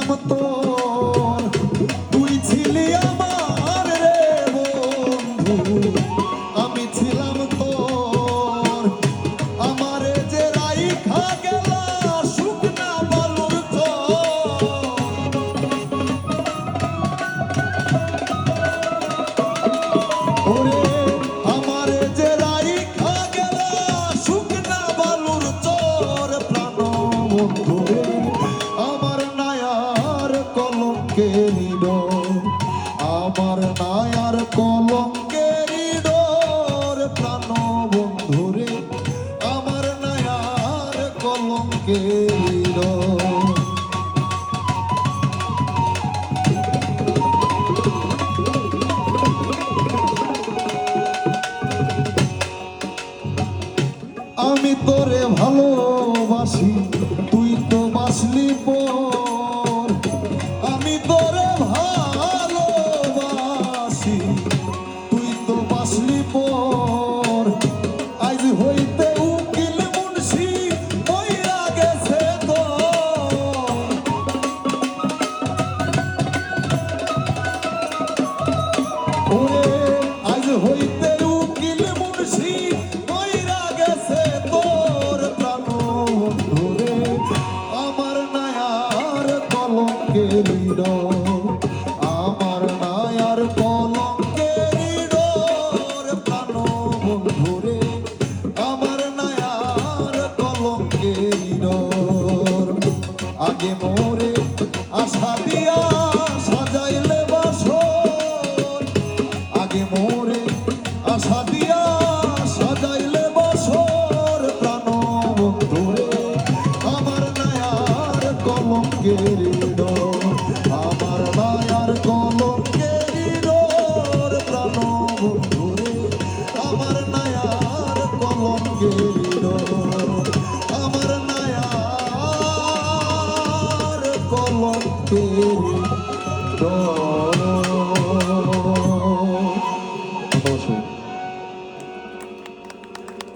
ছিলাম তোর, তুই ছিলি আমার রে বন্ধু, আমি ছিলাম তোর। আমারে যে রাইখা গেলা শুকনা বালুর চর, ওরে আমারে যে রাইখা গেলা শুকনা বালুর চর, প্রাণ বন্ধু রে আমার নায়ার কলঙ্কের ডোর, আমার নায়ার কলঙ্কের ডোর, প্রাণ বন্ধু রে আমার নায়ার কলঙ্কের ডোর। আমি তোরে ভালোবাসি তুই তো বাসলি পর, আমি তোরে ভালোবাসি তুই তো বাসলি পর। আজ হইতে উকিল মুন্সি মইরা গেছে তোর, ওরে আজ হইতে উকিল মুন্সি মইরা গেছে তোর, প্রাণ বন্ধু রে আমার নায়ার কলঙ্কের ডোর, আমার নায়ার কলঙ্কের ডোর, প্রাণ বন্ধু রে আমার নায়ার কলঙ্কের ডোর। আগে মোরে আশা দিয়া সাজাইলে বাসর, আগে মোরে আশা দিয়া সাজাইলে বাসর, প্রাণ বন্ধু রে আমার নায়ার কলঙ্কের ডোর, আমার নায়ার কলঙ্কের ডোর, প্রাণ বন্ধু রে আমার নায়ার কলঙ্কের ডোর, আমার নায়ার কলঙ্কের ডোর।